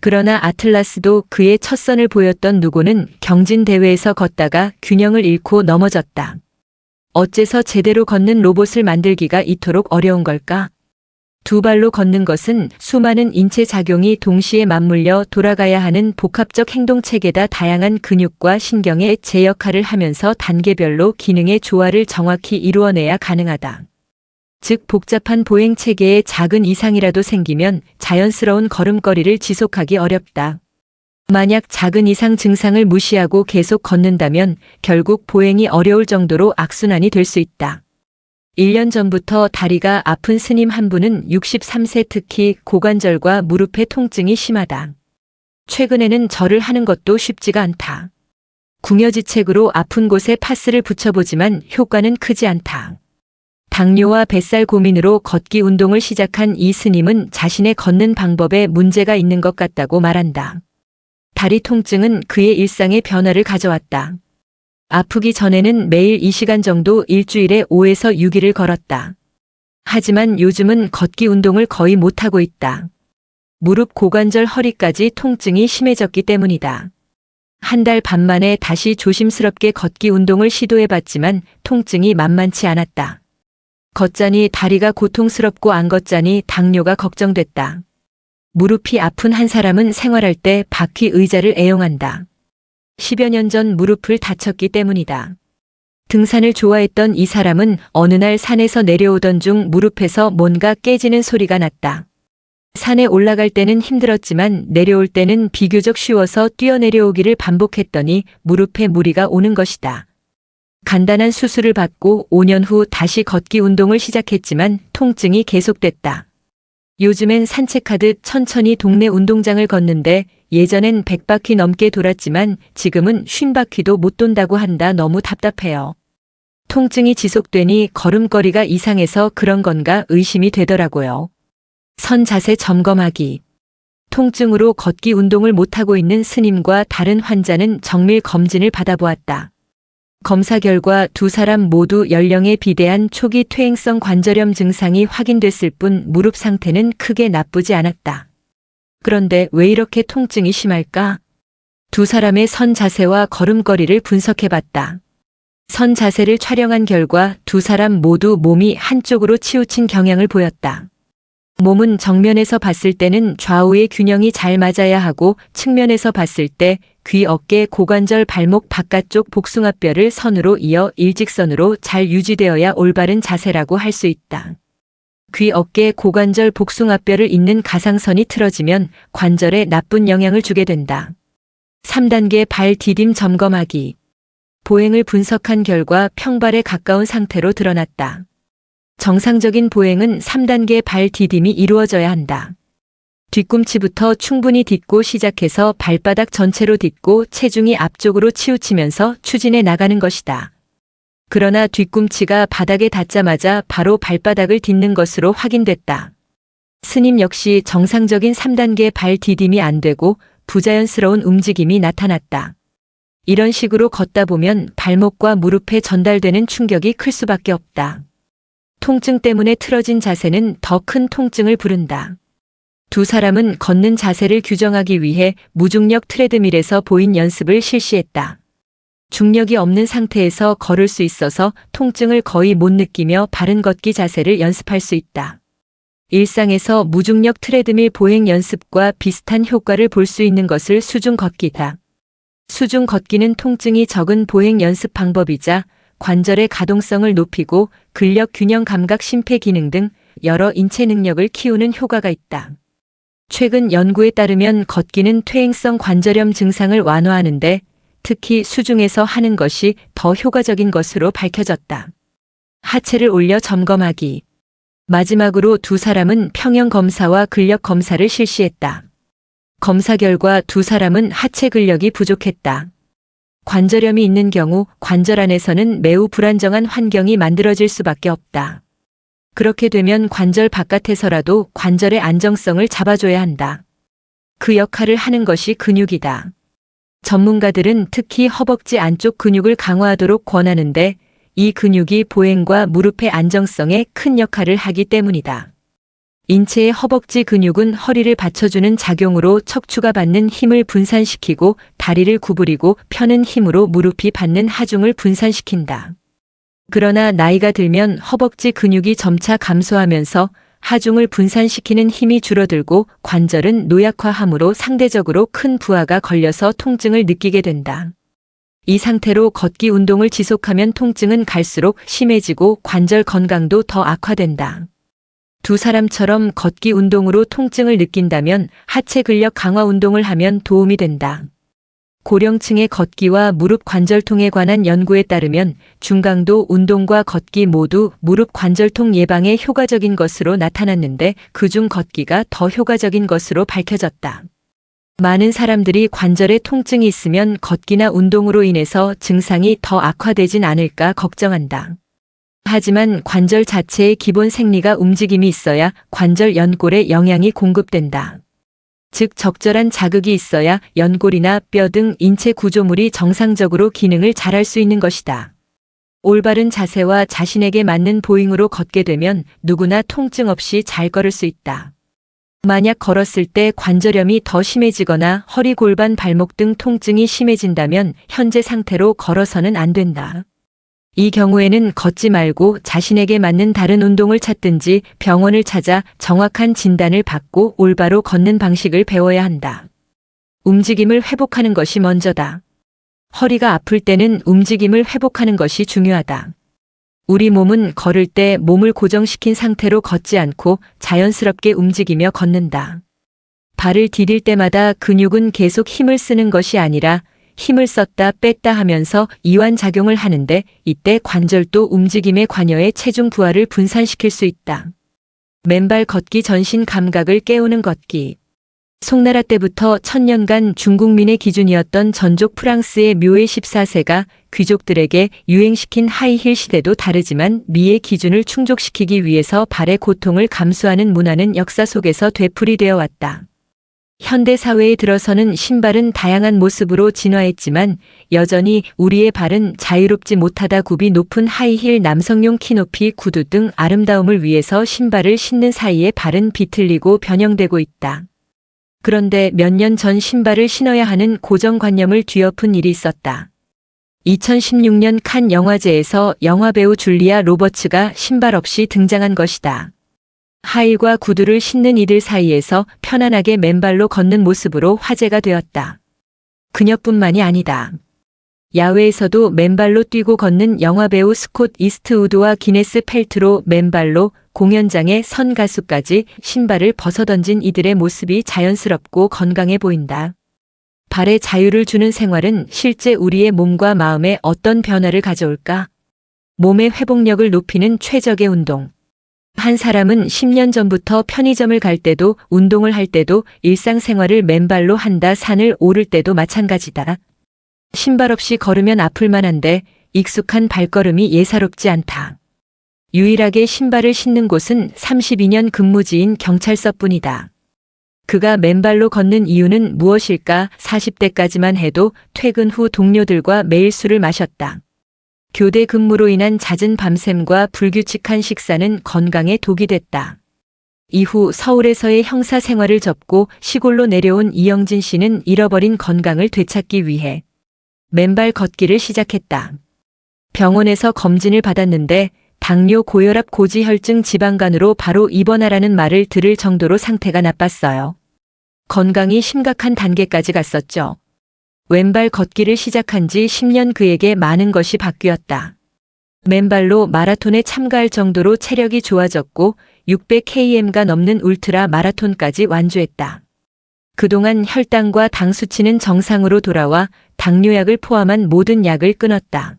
그러나 아틀라스도 그의 첫 선을 보였던 누구는 경진 대회에서 걷다가 균형을 잃고 넘어졌다. 어째서 제대로 걷는 로봇을 만들기가 이토록 어려운 걸까? 두 발로 걷는 것은 수많은 인체 작용이 동시에 맞물려 돌아가야 하는 복합적 행동체계다 다양한 근육과 신경의 제 역할을 하면서 단계별로 기능의 조화를 정확히 이루어내야 가능하다. 즉 복잡한 보행체계에 작은 이상이라도 생기면 자연스러운 걸음걸이를 지속하기 어렵다. 만약 작은 이상 증상을 무시하고 계속 걷는다면 결국 보행이 어려울 정도로 악순환이 될 수 있다. 1년 전부터 다리가 아픈 스님 한 분은 63세 특히 고관절과 무릎의 통증이 심하다. 최근에는 절을 하는 것도 쉽지가 않다. 궁여지책으로 아픈 곳에 파스를 붙여보지만 효과는 크지 않다. 당뇨와 뱃살 고민으로 걷기 운동을 시작한 이 스님은 자신의 걷는 방법에 문제가 있는 것 같다고 말한다. 다리 통증은 그의 일상에 변화를 가져왔다. 아프기 전에는 매일 2시간 정도 일주일에 5에서 6일을 걸었다. 하지만 요즘은 걷기 운동을 거의 못하고 있다. 무릎 고관절 허리까지 통증이 심해졌기 때문이다. 한 달 반 만에 다시 조심스럽게 걷기 운동을 시도해봤지만 통증이 만만치 않았다. 걷자니 다리가 고통스럽고 안 걷자니 당뇨가 걱정됐다. 무릎이 아픈 한 사람은 생활할 때 바퀴 의자를 애용한다. 10여 년 전 무릎을 다쳤기 때문이다. 등산을 좋아했던 이 사람은 어느 날 산에서 내려오던 중 무릎에서 뭔가 깨지는 소리가 났다. 산에 올라갈 때는 힘들었지만 내려올 때는 비교적 쉬워서 뛰어내려오기를 반복했더니 무릎에 무리가 오는 것이다. 간단한 수술을 받고 5년 후 다시 걷기 운동을 시작했지만 통증이 계속됐다. 요즘엔 산책하듯 천천히 동네 운동장을 걷는데 예전엔 100바퀴 넘게 돌았지만 지금은 50바퀴도 못 돈다고 한다. 너무 답답해요. 통증이 지속되니 걸음걸이가 이상해서 그런 건가 의심이 되더라고요. 선 자세 점검하기. 통증으로 걷기 운동을 못하고 있는 스님과 다른 환자는 정밀 검진을 받아보았다. 검사 결과 두 사람 모두 연령에 비대한 초기 퇴행성 관절염 증상이 확인됐을 뿐 무릎 상태는 크게 나쁘지 않았다. 그런데 왜 이렇게 통증이 심할까? 두 사람의 선 자세와 걸음걸이를 분석해봤다. 선 자세를 촬영한 결과 두 사람 모두 몸이 한쪽으로 치우친 경향을 보였다. 몸은 정면에서 봤을 때는 좌우의 균형이 잘 맞아야 하고 측면에서 봤을 때 귀, 어깨, 고관절, 발목 바깥쪽 복숭아뼈를 선으로 이어 일직선으로 잘 유지되어야 올바른 자세라고 할 수 있다. 귀, 어깨, 고관절, 복숭아뼈를 잇는 가상선이 틀어지면 관절에 나쁜 영향을 주게 된다. 3단계 발 디딤 점검하기. 보행을 분석한 결과 평발에 가까운 상태로 드러났다. 정상적인 보행은 3단계 발 디딤이 이루어져야 한다. 뒤꿈치부터 충분히 딛고 시작해서 발바닥 전체로 딛고 체중이 앞쪽으로 치우치면서 추진해 나가는 것이다. 그러나 뒤꿈치가 바닥에 닿자마자 바로 발바닥을 딛는 것으로 확인됐다. 스님 역시 정상적인 3단계 발 디딤이 안 되고 부자연스러운 움직임이 나타났다. 이런 식으로 걷다 보면 발목과 무릎에 전달되는 충격이 클 수밖에 없다. 통증 때문에 틀어진 자세는 더 큰 통증을 부른다. 두 사람은 걷는 자세를 규정하기 위해 무중력 트레드밀에서 보인 연습을 실시했다. 중력이 없는 상태에서 걸을 수 있어서 통증을 거의 못 느끼며 바른 걷기 자세를 연습할 수 있다. 일상에서 무중력 트레드밀 보행 연습과 비슷한 효과를 볼 수 있는 것을 수중 걷기다. 수중 걷기는 통증이 적은 보행 연습 방법이자 관절의 가동성을 높이고 근력 균형 감각 심폐 기능 등 여러 인체 능력을 키우는 효과가 있다. 최근 연구에 따르면 걷기는 퇴행성 관절염 증상을 완화하는데 특히 수중에서 하는 것이 더 효과적인 것으로 밝혀졌다. 하체를 올려 점검하기. 마지막으로 두 사람은 평형 검사와 근력 검사를 실시했다. 검사 결과 두 사람은 하체 근력이 부족했다. 관절염이 있는 경우 관절 안에서는 매우 불안정한 환경이 만들어질 수밖에 없다. 그렇게 되면 관절 바깥에서라도 관절의 안정성을 잡아줘야 한다. 그 역할을 하는 것이 근육이다. 전문가들은 특히 허벅지 안쪽 근육을 강화하도록 권하는데 이 근육이 보행과 무릎의 안정성에 큰 역할을 하기 때문이다. 인체의 허벅지 근육은 허리를 받쳐주는 작용으로 척추가 받는 힘을 분산시키고 다리를 구부리고 펴는 힘으로 무릎이 받는 하중을 분산시킨다. 그러나 나이가 들면 허벅지 근육이 점차 감소하면서 하중을 분산시키는 힘이 줄어들고 관절은 노약화함으로 상대적으로 큰 부하가 걸려서 통증을 느끼게 된다. 이 상태로 걷기 운동을 지속하면 통증은 갈수록 심해지고 관절 건강도 더 악화된다. 두 사람처럼 걷기 운동으로 통증을 느낀다면 하체 근력 강화 운동을 하면 도움이 된다. 고령층의 걷기와 무릎 관절통에 관한 연구에 따르면 중강도 운동과 걷기 모두 무릎 관절통 예방에 효과적인 것으로 나타났는데 그중 걷기가 더 효과적인 것으로 밝혀졌다. 많은 사람들이 관절에 통증이 있으면 걷기나 운동으로 인해서 증상이 더 악화되진 않을까 걱정한다. 하지만 관절 자체의 기본 생리가 움직임이 있어야 관절 연골에 영양이 공급된다. 즉 적절한 자극이 있어야 연골이나 뼈 등 인체 구조물이 정상적으로 기능을 잘할 수 있는 것이다. 올바른 자세와 자신에게 맞는 보행으로 걷게 되면 누구나 통증 없이 잘 걸을 수 있다. 만약 걸었을 때 관절염이 더 심해지거나 허리, 골반, 발목 등 통증이 심해진다면 현재 상태로 걸어서는 안 된다. 이 경우에는 걷지 말고 자신에게 맞는 다른 운동을 찾든지 병원을 찾아 정확한 진단을 받고 올바로 걷는 방식을 배워야 한다. 움직임을 회복하는 것이 먼저다. 허리가 아플 때는 움직임을 회복하는 것이 중요하다. 우리 몸은 걸을 때 몸을 고정시킨 상태로 걷지 않고 자연스럽게 움직이며 걷는다. 발을 디딜 때마다 근육은 계속 힘을 쓰는 것이 아니라 힘을 썼다 뺐다 하면서 이완작용을 하는데 이때 관절도 움직임에 관여해 체중 부하를 분산시킬 수 있다. 맨발 걷기 전신 감각을 깨우는 걷기. 송나라 때부터 천년간 중국민의 기준이었던 전족 프랑스의 묘의 14세가 귀족들에게 유행시킨 하이힐 시대도 다르지만 미의 기준을 충족시키기 위해서 발의 고통을 감수하는 문화는 역사 속에서 되풀이되어 왔다. 현대 사회에 들어서는 신발은 다양한 모습으로 진화했지만 여전히 우리의 발은 자유롭지 못하다. 굽이 높은 하이힐, 남성용 키높이 구두 등 아름다움을 위해서 신발을 신는 사이에 발은 비틀리고 변형되고 있다. 그런데 몇 년 전 신발을 신어야 하는 고정관념을 뒤엎은 일이 있었다. 2016년 칸 영화제에서 영화배우 줄리아 로버츠가 신발 없이 등장한 것이다. 하일과 구두를 신는 이들 사이에서 편안하게 맨발로 걷는 모습으로 화제가 되었다. 그녀뿐만이 아니다. 야외에서도 맨발로 뛰고 걷는 영화배우 스콧 이스트우드와 기네스 펠트로 맨발로 공연장에 선 가수까지 신발을 벗어던진 이들의 모습이 자연스럽고 건강해 보인다. 발에 자유를 주는 생활은 실제 우리의 몸과 마음에 어떤 변화를 가져올까? 몸의 회복력을 높이는 최적의 운동. 한 사람은 10년 전부터 편의점을 갈 때도 운동을 할 때도 일상생활을 맨발로 한다. 산을 오를 때도 마찬가지다. 신발 없이 걸으면 아플 만한데 익숙한 발걸음이 예사롭지 않다. 유일하게 신발을 신는 곳은 32년 근무지인 경찰서뿐이다. 그가 맨발로 걷는 이유는 무엇일까? 40대까지만 해도 퇴근 후 동료들과 매일 술을 마셨다. 교대 근무로 인한 잦은 밤샘과 불규칙한 식사는 건강에 독이 됐다. 이후 서울에서의 형사 생활을 접고 시골로 내려온 이영진 씨는 잃어버린 건강을 되찾기 위해 맨발 걷기를 시작했다. 병원에서 검진을 받았는데 당뇨, 고혈압, 고지혈증, 지방간으로 바로 입원하라는 말을 들을 정도로 상태가 나빴어요. 건강이 심각한 단계까지 갔었죠. 왼발 걷기를 시작한 지 10년 그에게 많은 것이 바뀌었다. 맨발로 마라톤에 참가할 정도로 체력이 좋아졌고 600km가 넘는 울트라 마라톤까지 완주했다. 그동안 혈당과 당 수치는 정상으로 돌아와 당뇨약을 포함한 모든 약을 끊었다.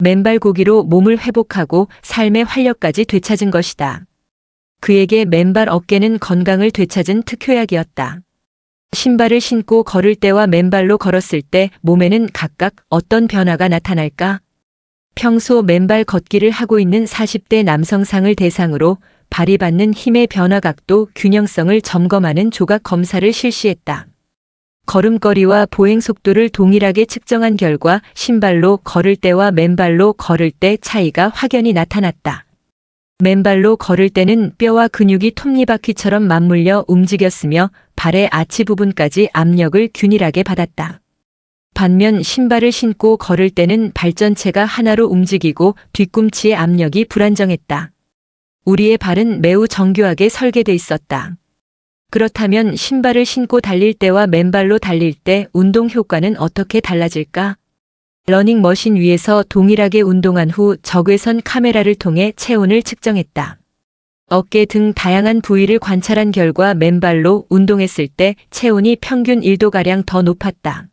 맨발 고기로 몸을 회복하고 삶의 활력까지 되찾은 것이다. 그에게 맨발 어깨는 건강을 되찾은 특효약이었다. 신발을 신고 걸을 때와 맨발로 걸었을 때 몸에는 각각 어떤 변화가 나타날까? 평소 맨발 걷기를 하고 있는 40대 남성상을 대상으로 발이 받는 힘의 변화 각도, 균형성을 점검하는 조각 검사를 실시했다. 걸음걸이와 보행 속도를 동일하게 측정한 결과 신발로 걸을 때와 맨발로 걸을 때 차이가 확연히 나타났다. 맨발로 걸을 때는 뼈와 근육이 톱니바퀴처럼 맞물려 움직였으며 발의 아치 부분까지 압력을 균일하게 받았다. 반면 신발을 신고 걸을 때는 발 전체가 하나로 움직이고 뒤꿈치의 압력이 불안정했다. 우리의 발은 매우 정교하게 설계돼 있었다. 그렇다면 신발을 신고 달릴 때와 맨발로 달릴 때 운동 효과는 어떻게 달라질까? 러닝머신 위에서 동일하게 운동한 후 적외선 카메라를 통해 체온을 측정했다. 어깨 등 다양한 부위를 관찰한 결과 맨발로 운동했을 때 체온이 평균 1도가량 더 높았다.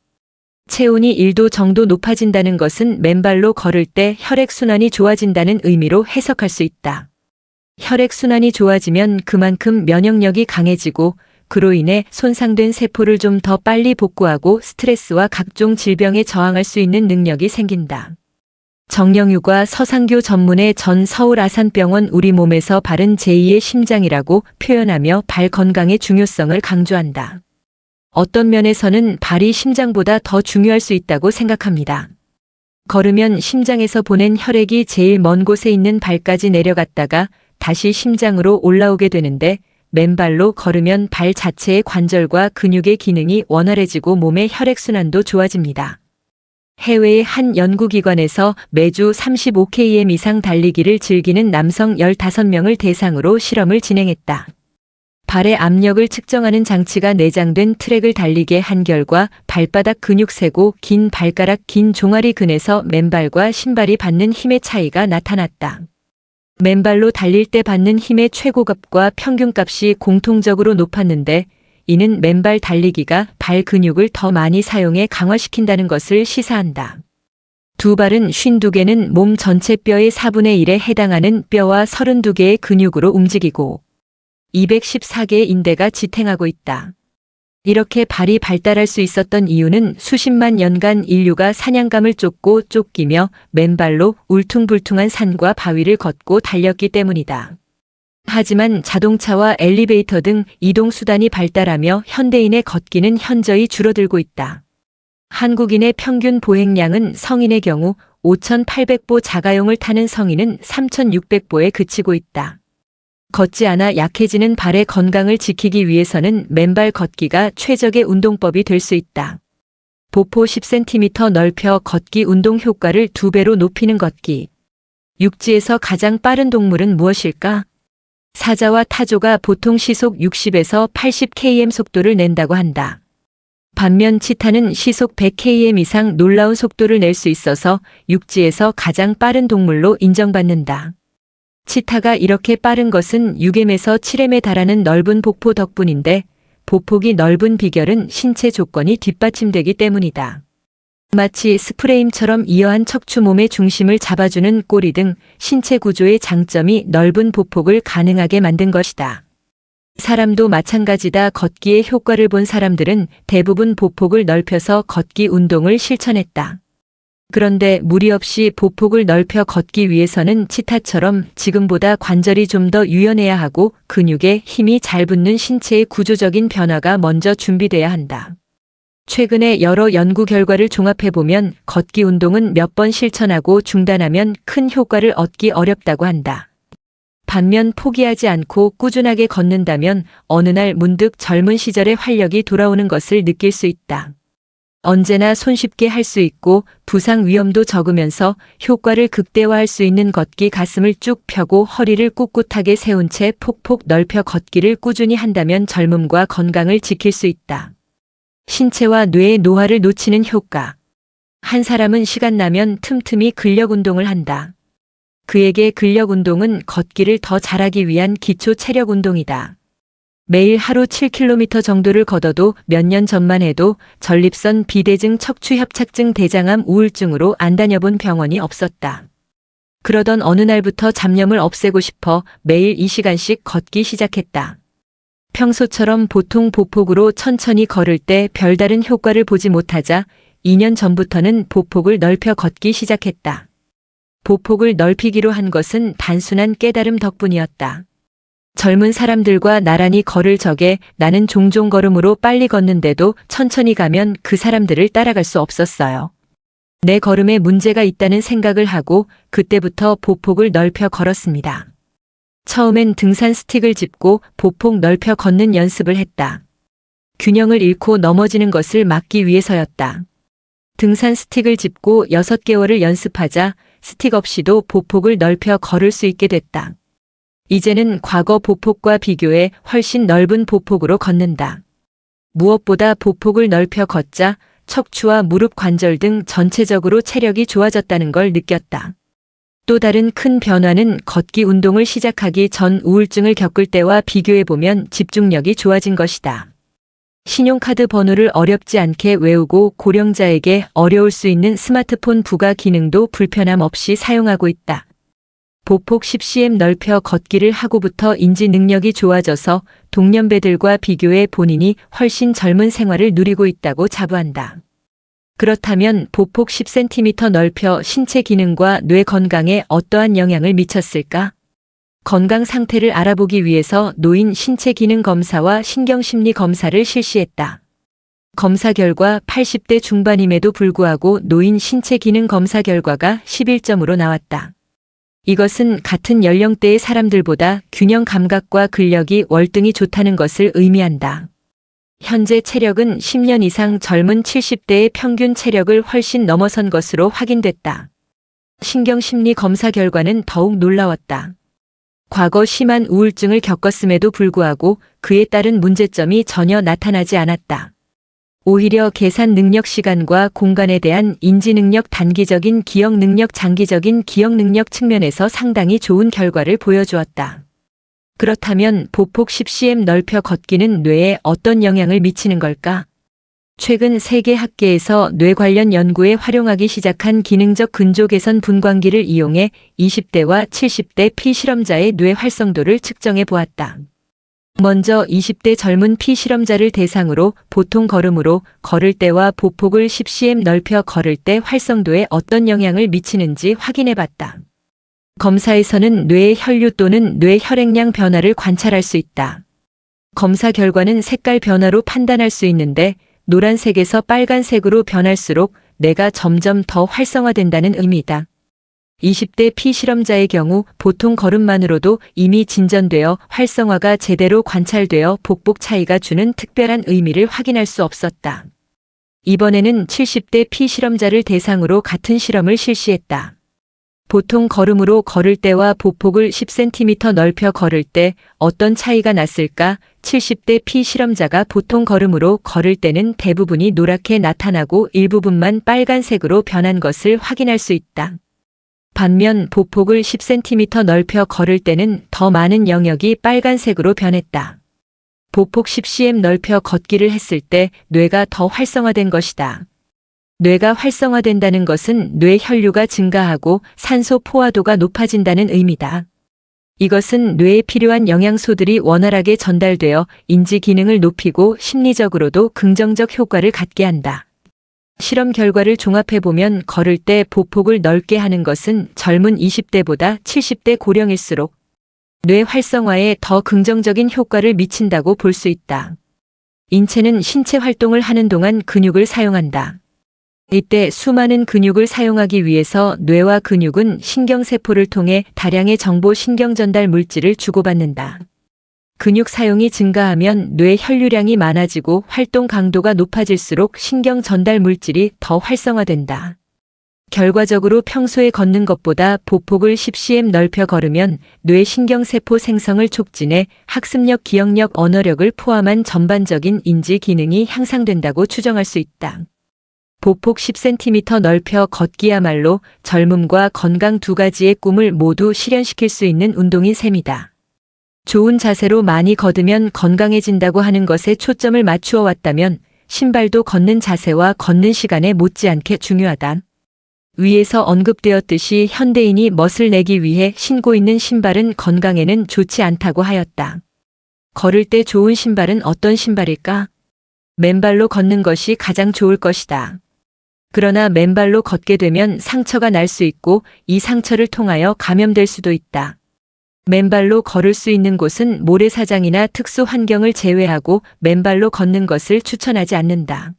체온이 1도 정도 높아진다는 것은 맨발로 걸을 때 혈액순환이 좋아진다는 의미로 해석할 수 있다. 혈액순환이 좋아지면 그만큼 면역력이 강해지고 그로 인해 손상된 세포를 좀 더 빨리 복구하고 스트레스와 각종 질병에 저항할 수 있는 능력이 생긴다. 정영유가 서상교 전문의 전 서울아산병원 우리 몸에서 발은 제2의 심장이라고 표현하며 발 건강의 중요성을 강조한다. 어떤 면에서는 발이 심장보다 더 중요할 수 있다고 생각합니다. 걸으면 심장에서 보낸 혈액이 제일 먼 곳에 있는 발까지 내려갔다가 다시 심장으로 올라오게 되는데 맨발로 걸으면 발 자체의 관절과 근육의 기능이 원활해지고 몸의 혈액순환도 좋아집니다. 해외의 한 연구기관에서 매주 35km 이상 달리기를 즐기는 남성 15명을 대상으로 실험을 진행했다. 발의 압력을 측정하는 장치가 내장된 트랙을 달리게 한 결과 발바닥 근육 세고 긴 발가락 긴 종아리 근에서 맨발과 신발이 받는 힘의 차이가 나타났다. 맨발로 달릴 때 받는 힘의 최고값과 평균값이 공통적으로 높았는데 이는 맨발 달리기가 발 근육을 더 많이 사용해 강화시킨다는 것을 시사한다. 두 발은 52개는 몸 전체 뼈의 4분의 1에 해당하는 뼈와 32개의 근육으로 움직이고 214개의 인대가 지탱하고 있다. 이렇게 발이 발달할 수 있었던 이유는 수십만 년간 인류가 사냥감을 쫓고 쫓기며 맨발로 울퉁불퉁한 산과 바위를 걷고 달렸기 때문이다. 하지만 자동차와 엘리베이터 등 이동수단이 발달하며 현대인의 걷기는 현저히 줄어들고 있다. 한국인의 평균 보행량은 성인의 경우 5,800보, 자가용을 타는 성인은 3,600보에 그치고 있다. 걷지 않아 약해지는 발의 건강을 지키기 위해서는 맨발 걷기가 최적의 운동법이 될 수 있다. 보폭 10cm 넓혀 걷기 운동 효과를 2배로 높이는 걷기. 육지에서 가장 빠른 동물은 무엇일까? 사자와 타조가 보통 시속 60에서 80km 속도를 낸다고 한다. 반면 치타는 시속 100km 이상 놀라운 속도를 낼 수 있어서 육지에서 가장 빠른 동물로 인정받는다. 치타가 이렇게 빠른 것은 6m에서 7m에 달하는 넓은 복포 덕분인데 보폭이 넓은 비결은 신체 조건이 뒷받침되기 때문이다. 마치 스프레임처럼 이어한 척추 몸의 중심을 잡아주는 꼬리 등 신체 구조의 장점이 넓은 보폭을 가능하게 만든 것이다. 사람도 마찬가지다. 걷기의 효과를 본 사람들은 대부분 보폭을 넓혀서 걷기 운동을 실천했다. 그런데 무리 없이 보폭을 넓혀 걷기 위해서는 치타처럼 지금보다 관절이 좀 더 유연해야 하고 근육에 힘이 잘 붙는 신체의 구조적인 변화가 먼저 준비돼야 한다. 최근에 여러 연구 결과를 종합해보면 걷기 운동은 몇 번 실천하고 중단하면 큰 효과를 얻기 어렵다고 한다. 반면 포기하지 않고 꾸준하게 걷는다면 어느 날 문득 젊은 시절의 활력이 돌아오는 것을 느낄 수 있다. 언제나 손쉽게 할 수 있고 부상 위험도 적으면서 효과를 극대화할 수 있는 걷기, 가슴을 쭉 펴고 허리를 꿋꿋하게 세운 채 폭폭 넓혀 걷기를 꾸준히 한다면 젊음과 건강을 지킬 수 있다. 신체와 뇌의 노화를 놓치는 효과. 한 사람은 시간 나면 틈틈이 근력 운동을 한다. 그에게 근력 운동은 걷기를 더 잘하기 위한 기초 체력 운동이다. 매일 하루 7km 정도를 걷어도 몇 년 전만 해도 전립선 비대증, 척추협착증, 대장암, 우울증으로 안 다녀본 병원이 없었다. 그러던 어느 날부터 잡념을 없애고 싶어 매일 2시간씩 걷기 시작했다. 평소처럼 보통 보폭으로 천천히 걸을 때 별다른 효과를 보지 못하자 2년 전부터는 보폭을 넓혀 걷기 시작했다. 보폭을 넓히기로 한 것은 단순한 깨달음 덕분이었다. 젊은 사람들과 나란히 걸을 적에 나는 종종 걸음으로 빨리 걷는데도 천천히 가면 그 사람들을 따라갈 수 없었어요. 내 걸음에 문제가 있다는 생각을 하고 그때부터 보폭을 넓혀 걸었습니다. 처음엔 등산 스틱을 짚고 보폭 넓혀 걷는 연습을 했다. 균형을 잃고 넘어지는 것을 막기 위해서였다. 등산 스틱을 짚고 6개월을 연습하자 스틱 없이도 보폭을 넓혀 걸을 수 있게 됐다. 이제는 과거 보폭과 비교해 훨씬 넓은 보폭으로 걷는다. 무엇보다 보폭을 넓혀 걷자 척추와 무릎 관절 등 전체적으로 체력이 좋아졌다는 걸 느꼈다. 또 다른 큰 변화는 걷기 운동을 시작하기 전 우울증을 겪을 때와 비교해보면 집중력이 좋아진 것이다. 신용카드 번호를 어렵지 않게 외우고 고령자에게 어려울 수 있는 스마트폰 부가 기능도 불편함 없이 사용하고 있다. 보폭 10cm 넓혀 걷기를 하고부터 인지 능력이 좋아져서 동년배들과 비교해 본인이 훨씬 젊은 생활을 누리고 있다고 자부한다. 그렇다면 보폭 10cm 넓혀 신체 기능과 뇌 건강에 어떠한 영향을 미쳤을까? 건강 상태를 알아보기 위해서 노인 신체 기능 검사와 신경심리 검사를 실시했다. 검사 결과 80대 중반임에도 불구하고 노인 신체 기능 검사 결과가 11점으로 나왔다. 이것은 같은 연령대의 사람들보다 균형 감각과 근력이 월등히 좋다는 것을 의미한다. 현재 체력은 10년 이상 젊은 70대의 평균 체력을 훨씬 넘어선 것으로 확인됐다. 신경심리 검사 결과는 더욱 놀라웠다. 과거 심한 우울증을 겪었음에도 불구하고 그에 따른 문제점이 전혀 나타나지 않았다. 오히려 계산 능력, 시간과 공간에 대한 인지 능력, 단기적인 기억 능력, 장기적인 기억 능력 측면에서 상당히 좋은 결과를 보여주었다. 그렇다면 보폭 10cm 넓혀 걷기는 뇌에 어떤 영향을 미치는 걸까? 최근 세계 학계에서 뇌 관련 연구에 활용하기 시작한 기능적 근조 개선 분광기를 이용해 20대와 70대 피실험자의 뇌 활성도를 측정해 보았다. 먼저 20대 젊은 피실험자를 대상으로 보통 걸음으로 걸을 때와 보폭을 10cm 넓혀 걸을 때 활성도에 어떤 영향을 미치는지 확인해 봤다. 검사에서는 뇌의 혈류 또는 뇌 혈액량 변화를 관찰할 수 있다. 검사 결과는 색깔 변화로 판단할 수 있는데 노란색에서 빨간색으로 변할수록 뇌가 점점 더 활성화된다는 의미다. 20대 피실험자의 경우 보통 걸음만으로도 이미 진전되어 활성화가 제대로 관찰되어 복복 차이가 주는 특별한 의미를 확인할 수 없었다. 이번에는 70대 피실험자를 대상으로 같은 실험을 실시했다. 보통 걸음으로 걸을 때와 보폭을 10cm 넓혀 걸을 때 어떤 차이가 났을까? 70대 피실험자가 보통 걸음으로 걸을 때는 대부분이 노랗게 나타나고 일부분만 빨간색으로 변한 것을 확인할 수 있다. 반면 보폭을 10cm 넓혀 걸을 때는 더 많은 영역이 빨간색으로 변했다. 보폭 10cm 넓혀 걷기를 했을 때 뇌가 더 활성화된 것이다. 뇌가 활성화된다는 것은 뇌 혈류가 증가하고 산소 포화도가 높아진다는 의미다. 이것은 뇌에 필요한 영양소들이 원활하게 전달되어 인지 기능을 높이고 심리적으로도 긍정적 효과를 갖게 한다. 실험 결과를 종합해보면 걸을 때 보폭을 넓게 하는 것은 젊은 20대보다 70대 고령일수록 뇌 활성화에 더 긍정적인 효과를 미친다고 볼 수 있다. 인체는 신체 활동을 하는 동안 근육을 사용한다. 이때 수많은 근육을 사용하기 위해서 뇌와 근육은 신경세포를 통해 다량의 정보 신경 전달 물질을 주고받는다. 근육 사용이 증가하면 뇌 혈류량이 많아지고 활동 강도가 높아질수록 신경 전달 물질이 더 활성화된다. 결과적으로 평소에 걷는 것보다 보폭을 10cm 넓혀 걸으면 뇌 신경세포 생성을 촉진해 학습력, 기억력, 언어력을 포함한 전반적인 인지 기능이 향상된다고 추정할 수 있다. 보폭 10cm 넓혀 걷기야말로 젊음과 건강 두 가지의 꿈을 모두 실현시킬 수 있는 운동인 셈이다. 좋은 자세로 많이 걷으면 건강해진다고 하는 것에 초점을 맞추어 왔다면 신발도 걷는 자세와 걷는 시간에 못지않게 중요하다. 위에서 언급되었듯이 현대인이 멋을 내기 위해 신고 있는 신발은 건강에는 좋지 않다고 하였다. 걸을 때 좋은 신발은 어떤 신발일까? 맨발로 걷는 것이 가장 좋을 것이다. 그러나 맨발로 걷게 되면 상처가 날 수 있고 이 상처를 통하여 감염될 수도 있다. 맨발로 걸을 수 있는 곳은 모래사장이나 특수 환경을 제외하고 맨발로 걷는 것을 추천하지 않는다.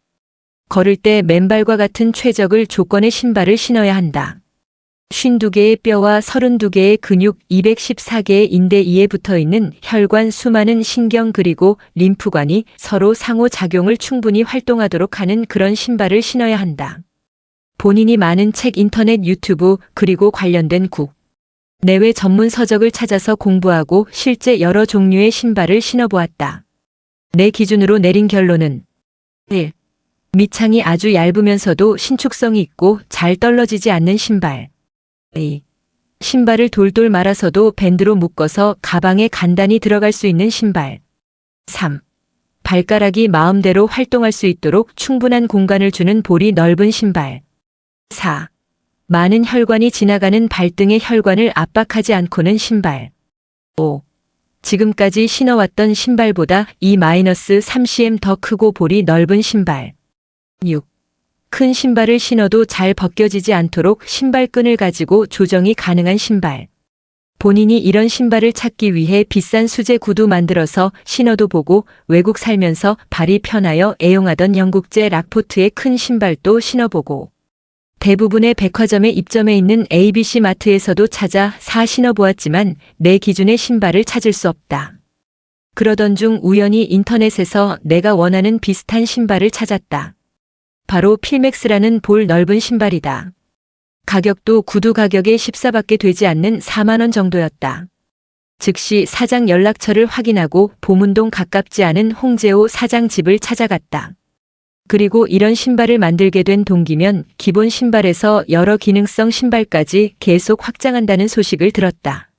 걸을 때 맨발과 같은 최적의 조건의 신발을 신어야 한다. 52개의 뼈와 32개의 근육, 214개의 인대 이에 붙어있는 혈관, 수많은 신경 그리고 림프관이 서로 상호작용을 충분히 활동하도록 하는 그런 신발을 신어야 한다. 본인이 많은 책, 인터넷, 유튜브 그리고 관련된 내외 전문 서적을 찾아서 공부하고 실제 여러 종류의 신발을 신어보았다. 내 기준으로 내린 결론은 1. 밑창이 아주 얇으면서도 신축성이 있고 잘 떨어지지 않는 신발. 2. 신발을 돌돌 말아서도 밴드로 묶어서 가방에 간단히 들어갈 수 있는 신발. 3. 발가락이 마음대로 활동할 수 있도록 충분한 공간을 주는 볼이 넓은 신발. 4. 많은 혈관이 지나가는 발등의 혈관을 압박하지 않고는 신발. 5. 지금까지 신어왔던 신발보다 2-3cm 더 크고 볼이 넓은 신발. 6. 큰 신발을 신어도 잘 벗겨지지 않도록 신발끈을 가지고 조정이 가능한 신발. 본인이 이런 신발을 찾기 위해 비싼 수제 구두 만들어서 신어도 보고 외국 살면서 발이 편하여 애용하던 영국제 락포트의 큰 신발도 신어보고 대부분의 백화점에 입점해 있는 ABC 마트에서도 찾아 신어보았지만 내 기준의 신발을 찾을 수 없다. 그러던 중 우연히 인터넷에서 내가 원하는 비슷한 신발을 찾았다. 바로 필맥스라는 볼 넓은 신발이다. 가격도 구두 가격의 14밖에 되지 않는 4만 원 정도였다. 즉시 사장 연락처를 확인하고 보문동 가깝지 않은 홍제호 사장 집을 찾아갔다. 그리고 이런 신발을 만들게 된 동기면 기본 신발에서 여러 기능성 신발까지 계속 확장한다는 소식을 들었다.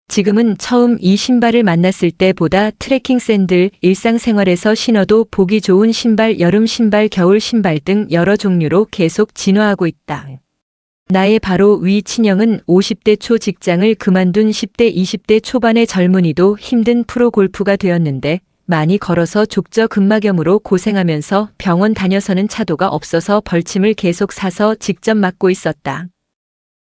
지금은 처음 이 신발을 만났을 때보다 트레킹 샌들, 일상생활에서 신어도 보기 좋은 신발, 여름 신발, 겨울 신발 등 여러 종류로 계속 진화하고 있다. 나의 바로 위 친형은 50대 초 직장을 그만둔 10대, 20대 초반의 젊은이도 힘든 프로 골프가 되었는데 많이 걸어서 족저근막염으로 고생하면서 병원 다녀서는 차도가 없어서 벌침을 계속 사서 직접 맞고 있었다.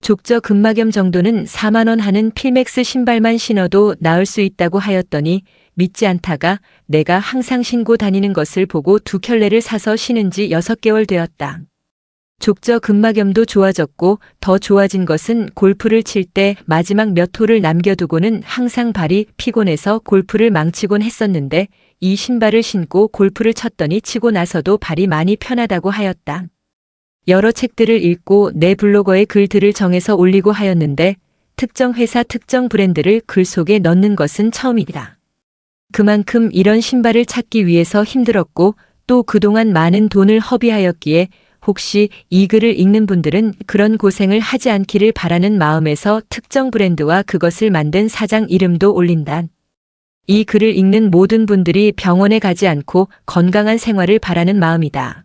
족저근막염 정도는 4만 원 하는 필맥스 신발만 신어도 나을 수 있다고 하였더니 믿지 않다가 내가 항상 신고 다니는 것을 보고 2켤레를 사서 신은 지 6개월 되었다. 족저근막염도 좋아졌고 더 좋아진 것은 골프를 칠 때 마지막 몇 홀을 남겨두고는 항상 발이 피곤해서 골프를 망치곤 했었는데 이 신발을 신고 골프를 쳤더니 치고 나서도 발이 많이 편하다고 하였다. 여러 책들을 읽고 내 블로거에 글들을 정해서 올리고 하였는데 특정 회사 특정 브랜드를 글 속에 넣는 것은 처음이다. 그만큼 이런 신발을 찾기 위해서 힘들었고 또 그동안 많은 돈을 허비하였기에 혹시 이 글을 읽는 분들은 그런 고생을 하지 않기를 바라는 마음에서 특정 브랜드와 그것을 만든 사장 이름도 올린다. 이 글을 읽는 모든 분들이 병원에 가지 않고 건강한 생활을 바라는 마음이다.